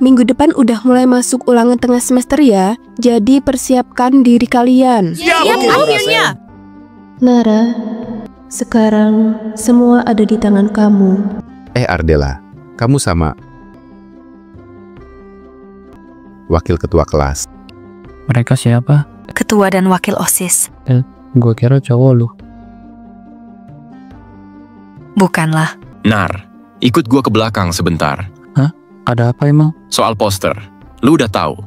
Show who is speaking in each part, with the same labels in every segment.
Speaker 1: minggu depan udah mulai masuk ulangan tengah semester ya. Jadi persiapkan diri kalian.
Speaker 2: Siap, akhirnya.
Speaker 1: Nara, sekarang semua ada di tangan kamu.
Speaker 3: Ardela, kamu sama wakil ketua kelas.
Speaker 4: Mereka siapa?
Speaker 2: Ketua dan wakil OSIS.
Speaker 4: Gue kira cowok lu.
Speaker 2: Bukanlah.
Speaker 5: Nar, ikut gua ke belakang sebentar.
Speaker 4: Ada apa emang?
Speaker 5: Soal poster, lu udah tahu.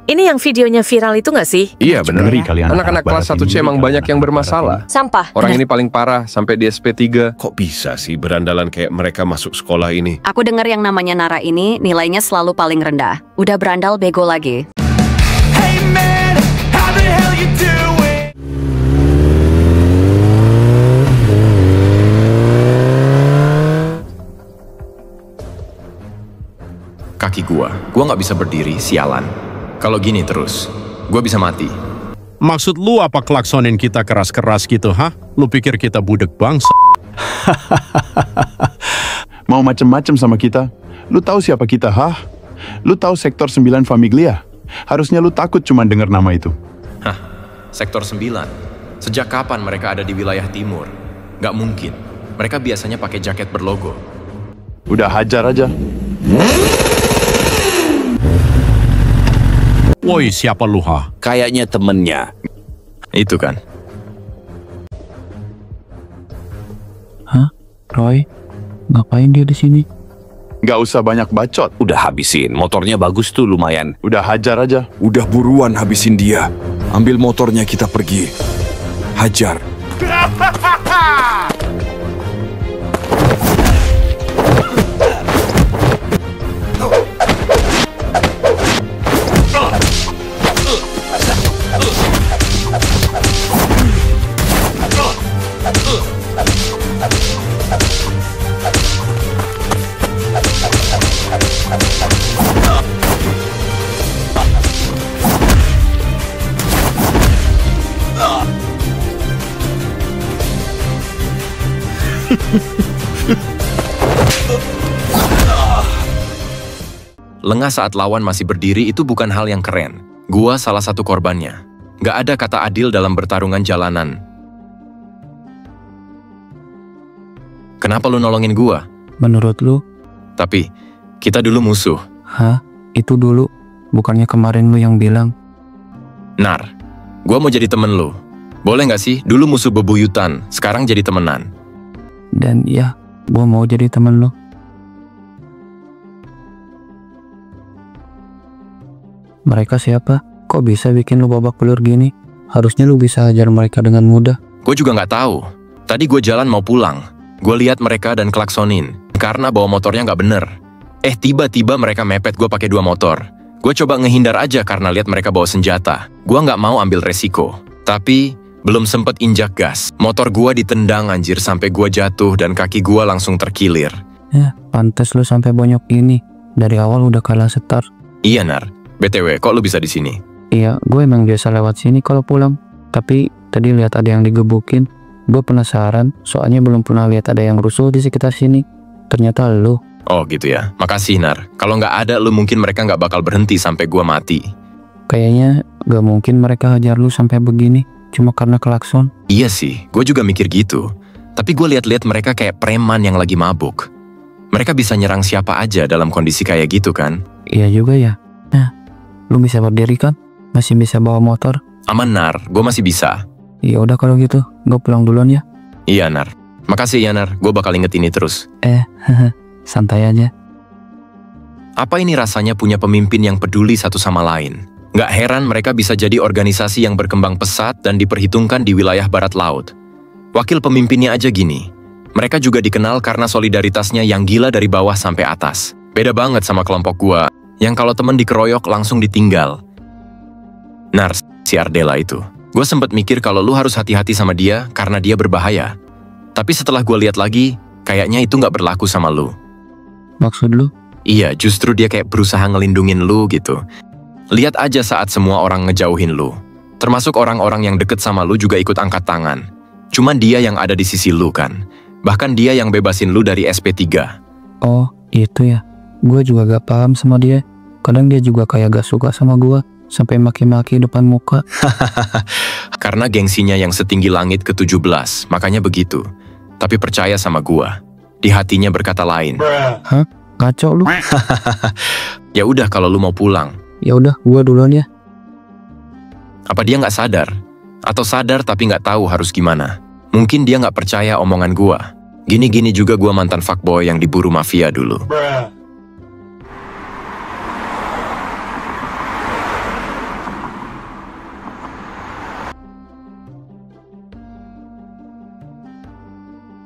Speaker 6: Ini yang videonya viral itu nggak sih?
Speaker 7: Iya bener.
Speaker 8: Ya.
Speaker 7: Anak-anak kelas 1C emang banyak yang bermasalah.
Speaker 6: Sampah.
Speaker 7: Orang ini paling parah sampai di SP3. Kok bisa sih berandalan kayak mereka masuk sekolah ini?
Speaker 9: Aku dengar yang namanya Nara ini nilainya selalu paling rendah. Udah berandal bego lagi.
Speaker 10: Hey man, how the hell you doing?
Speaker 5: Kaki gua nggak bisa berdiri, sialan. Kalau gini terus, gua bisa mati.
Speaker 8: Maksud lu apa klaksonin kita keras-keras gitu, hah? Lu pikir kita budek bangsa?
Speaker 11: Mau macem-macem sama kita? Lu tahu siapa kita, hah? Lu tahu Sektor 9 Famiglia? Harusnya lu takut cuma denger nama itu.
Speaker 5: Hah, Sektor 9? Sejak kapan mereka ada di wilayah timur? Nggak mungkin. Mereka biasanya pakai jaket berlogo.
Speaker 11: Udah hajar aja.
Speaker 8: Woi, siapa lu, ha?
Speaker 12: Kayaknya temennya.
Speaker 5: Itu kan.
Speaker 4: Hah? Roy? Ngapain dia di sini?
Speaker 11: Gak usah banyak bacot.
Speaker 12: Udah habisin, motornya bagus tuh lumayan.
Speaker 11: Udah hajar aja.
Speaker 13: Udah buruan habisin dia. Ambil motornya kita pergi. Hajar.
Speaker 5: Lengah saat lawan masih berdiri itu bukan hal yang keren. Gua salah satu korbannya. Gak ada kata adil dalam bertarungan jalanan. Kenapa lu nolongin gua?
Speaker 4: Menurut lu?
Speaker 5: Tapi, kita dulu musuh.
Speaker 4: Hah? Itu dulu? Bukannya kemarin lu yang bilang?
Speaker 5: Nar, gua mau jadi temen lu. Boleh gak sih? Dulu musuh bebuyutan, sekarang jadi temenan.
Speaker 4: Dan ya, gua mau jadi temen lu. Mereka siapa? Kok bisa bikin lu babak belur gini? Harusnya lu bisa hajar mereka dengan mudah.
Speaker 5: Gue juga nggak tahu. Tadi gue jalan mau pulang. Gue lihat mereka dan klaksonin. Karena bawa motornya nggak bener. Tiba-tiba mereka mepet gue pakai 2 motor. Gue coba ngehindar aja karena lihat mereka bawa senjata. Gue nggak mau ambil resiko. Tapi, belum sempet injak gas. Motor gue ditendang anjir sampai gue jatuh dan kaki gue langsung terkilir.
Speaker 4: Ya, pantes lu sampai bonyok ini. Dari awal udah kalah setar.
Speaker 5: Iya, Nar. BTW, kok lu bisa di sini?
Speaker 4: Iya, gue emang biasa lewat sini kalau pulang. Tapi tadi lihat ada yang digebukin. Gue penasaran, soalnya belum pernah lihat ada yang rusuh di sekitar sini. Ternyata lu.
Speaker 5: Oh gitu ya, makasih Nar. Kalau nggak ada lu mungkin mereka nggak bakal berhenti sampai gue mati.
Speaker 4: Kayaknya gak mungkin mereka hajar lu sampai begini, cuma karena klakson.
Speaker 5: Iya sih, gue juga mikir gitu. Tapi gue lihat-lihat mereka kayak preman yang lagi mabuk. Mereka bisa nyerang siapa aja dalam kondisi kayak gitu kan?
Speaker 4: Iya juga ya. Nah, lu bisa berdiri kan? Masih bisa bawa motor?
Speaker 5: Aman Nar, gue masih bisa.
Speaker 4: Ya udah kalau gitu, gue pulang duluan ya.
Speaker 5: Iya Nar, makasih ya Nar, gue bakal inget ini terus.
Speaker 4: Santai aja.
Speaker 5: Apa ini rasanya punya pemimpin yang peduli satu sama lain? Nggak heran mereka bisa jadi organisasi yang berkembang pesat dan diperhitungkan di wilayah barat laut. Wakil pemimpinnya aja gini. Mereka juga dikenal karena solidaritasnya yang gila dari bawah sampai atas. Beda banget sama kelompok gua, yang kalau temen dikeroyok langsung ditinggal. Nar, si Ardela itu. Gue sempet mikir kalau lu harus hati-hati sama dia karena dia berbahaya. Tapi setelah gue lihat lagi, kayaknya itu nggak berlaku sama lu.
Speaker 4: Maksud lu?
Speaker 5: Iya, justru dia kayak berusaha ngelindungin lu gitu. Lihat aja saat semua orang ngejauhin lu. Termasuk orang-orang yang deket sama lu juga ikut angkat tangan. Cuman dia yang ada di sisi lu kan. Bahkan dia yang bebasin lu dari SP3.
Speaker 4: Oh, itu ya. Gue juga gak paham sama dia. Kadang dia juga kayak gak suka sama gue, sampai maki-maki depan muka.
Speaker 5: Karena gengsinya yang setinggi langit ke-17, makanya begitu. Tapi percaya sama gua, di hatinya berkata lain.
Speaker 4: Hah? Ngaco lu?
Speaker 5: Ya udah kalau lu mau pulang.
Speaker 4: Ya udah, gua duluan ya.
Speaker 5: Apa dia nggak sadar? Atau sadar tapi nggak tahu harus gimana? Mungkin dia nggak percaya omongan gua. Gini-gini juga gua mantan fuckboy yang diburu mafia dulu.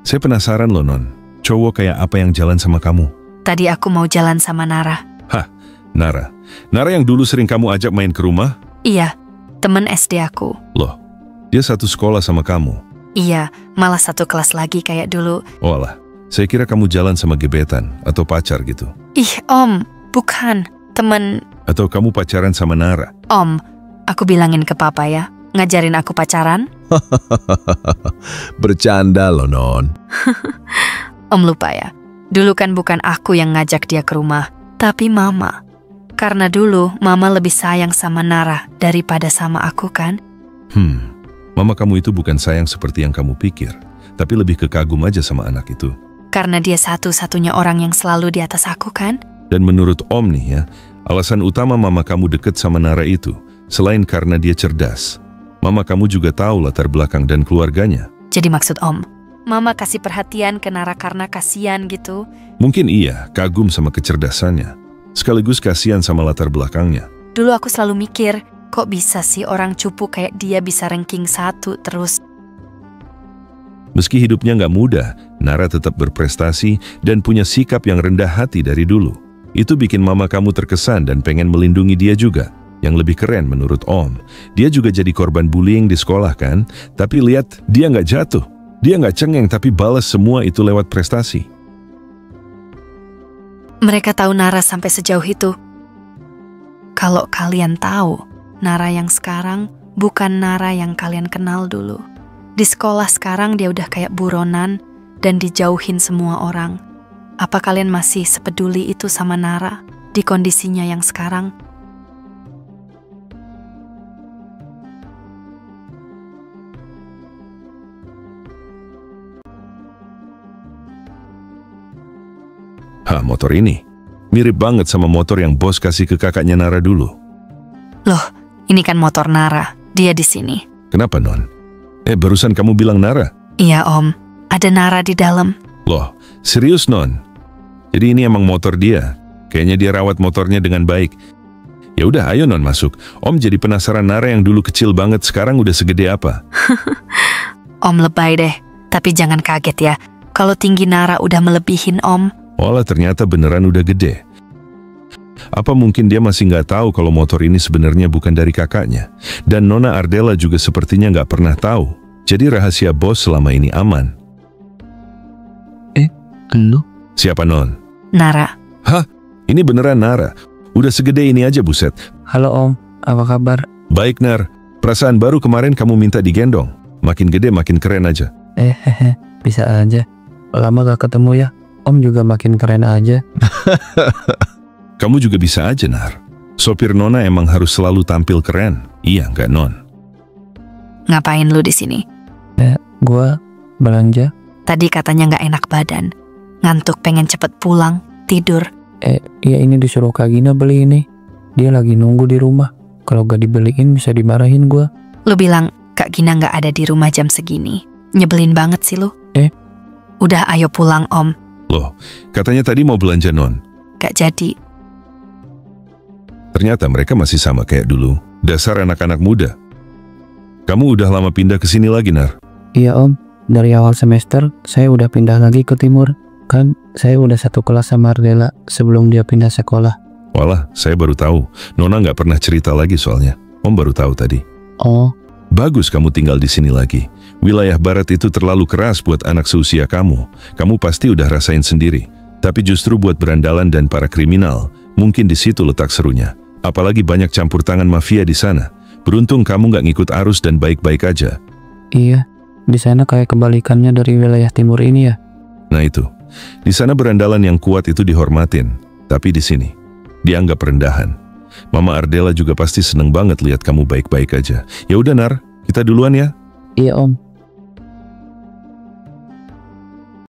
Speaker 14: Saya penasaran loh, Non. Cowok kayak apa yang jalan sama kamu?
Speaker 2: Tadi aku mau jalan sama Nara.
Speaker 14: Hah, Nara? Nara yang dulu sering kamu ajak main ke rumah?
Speaker 2: Iya, temen SD aku.
Speaker 14: Loh, dia satu sekolah sama kamu?
Speaker 2: Iya, malah satu kelas lagi kayak dulu.
Speaker 14: Walah, saya kira kamu jalan sama gebetan atau pacar gitu.
Speaker 2: Ih, Om, bukan. Temen...
Speaker 14: Atau kamu pacaran sama Nara?
Speaker 2: Om, aku bilangin ke Papa ya. Ngajarin aku pacaran?
Speaker 13: Bercanda loh, Non.
Speaker 2: Om lupa ya. Dulu kan bukan aku yang ngajak dia ke rumah, tapi Mama. Karena dulu Mama lebih sayang sama Nara daripada sama aku kan?
Speaker 14: Mama kamu itu bukan sayang seperti yang kamu pikir, tapi lebih ke kagum aja sama anak itu.
Speaker 2: Karena dia satu-satunya orang yang selalu di atas aku kan?
Speaker 14: Dan menurut Om nih ya, alasan utama Mama kamu deket sama Nara itu, selain karena dia cerdas, Mama kamu juga tahu latar belakang dan keluarganya.
Speaker 2: Jadi maksud Om, Mama kasih perhatian ke Nara karena kasihan gitu?
Speaker 14: Mungkin iya, kagum sama kecerdasannya. Sekaligus kasihan sama latar belakangnya.
Speaker 2: Dulu aku selalu mikir, kok bisa sih orang cupu kayak dia bisa ranking 1 terus?
Speaker 14: Meski hidupnya nggak mudah, Nara tetap berprestasi dan punya sikap yang rendah hati dari dulu. Itu bikin Mama kamu terkesan dan pengen melindungi dia juga. Yang lebih keren menurut Om, dia juga jadi korban bullying di sekolah kan? Tapi lihat, dia nggak jatuh. Dia nggak cengeng tapi balas semua itu lewat prestasi.
Speaker 2: Mereka tahu Nara sampai sejauh itu. Kalau kalian tahu, Nara yang sekarang bukan Nara yang kalian kenal dulu. Di sekolah sekarang dia udah kayak buronan dan dijauhin semua orang. Apa kalian masih sepeduli itu sama Nara di kondisinya yang sekarang?
Speaker 14: Hah, motor ini? Mirip banget sama motor yang bos kasih ke kakaknya Nara dulu.
Speaker 2: Loh, ini kan motor Nara. Dia di sini.
Speaker 14: Kenapa, Non? Barusan kamu bilang Nara?
Speaker 2: Iya, Om. Ada Nara di dalam.
Speaker 14: Loh, serius, Non? Jadi ini emang motor dia? Kayaknya dia rawat motornya dengan baik. Ya udah, ayo Non masuk. Om jadi penasaran Nara yang dulu kecil banget sekarang udah segede apa?
Speaker 2: Om lebay deh. Tapi jangan kaget ya. Kalau tinggi Nara udah melebihin Om.
Speaker 14: Walah, ternyata beneran udah gede. Apa mungkin dia masih nggak tahu kalau motor ini sebenarnya bukan dari kakaknya? Dan Nona Ardella juga sepertinya nggak pernah tahu. Jadi rahasia bos selama ini aman.
Speaker 4: Lu?
Speaker 14: Siapa, Non?
Speaker 2: Nara.
Speaker 14: Hah? Ini beneran Nara? Udah segede ini aja, buset.
Speaker 4: Halo Om, apa kabar?
Speaker 14: Baik, Nar. Perasaan baru kemarin kamu minta digendong. Makin gede makin keren aja.
Speaker 4: Bisa aja. Lama gak ketemu ya. Om juga makin keren aja.
Speaker 14: Kamu juga bisa aja, Nar. Sopir Nona emang harus selalu tampil keren. Iya nggak, Non?
Speaker 2: Ngapain lu di sini?
Speaker 4: Gua belanja.
Speaker 2: Tadi katanya nggak enak badan. Ngantuk pengen cepet pulang, tidur.
Speaker 4: Ya ini disuruh Kak Gina beli ini. Dia lagi nunggu di rumah. Kalau gak dibeliin bisa dimarahin gua.
Speaker 2: Lu bilang Kak Gina nggak ada di rumah jam segini. Nyebelin banget sih lu. Udah ayo pulang, Om.
Speaker 14: Loh, katanya tadi mau belanja, Non.
Speaker 2: Gak jadi.
Speaker 14: Ternyata mereka masih sama kayak dulu. Dasar anak-anak muda. Kamu udah lama pindah ke sini lagi, Nar?
Speaker 4: Iya, Om. Dari awal semester, saya udah pindah lagi ke timur. Kan, saya udah satu kelas sama Ardella sebelum dia pindah sekolah.
Speaker 14: Walah, saya baru tahu. Nona nggak pernah cerita lagi soalnya. Om baru tahu tadi.
Speaker 4: Oh.
Speaker 14: Bagus kamu tinggal di sini lagi. Wilayah barat itu terlalu keras buat anak seusia kamu. Kamu pasti udah rasain sendiri. Tapi justru buat berandalan dan para kriminal, mungkin di situ letak serunya. Apalagi banyak campur tangan mafia di sana. Beruntung kamu nggak ngikut arus dan baik-baik aja.
Speaker 4: Iya, di sana kayak kebalikannya dari wilayah timur ini ya.
Speaker 14: Nah itu, di sana berandalan yang kuat itu dihormatin. Tapi di sini, dianggap rendahan. Mama Ardela juga pasti seneng banget lihat kamu baik-baik aja. Ya udah Nar, kita duluan ya.
Speaker 4: Iya Om.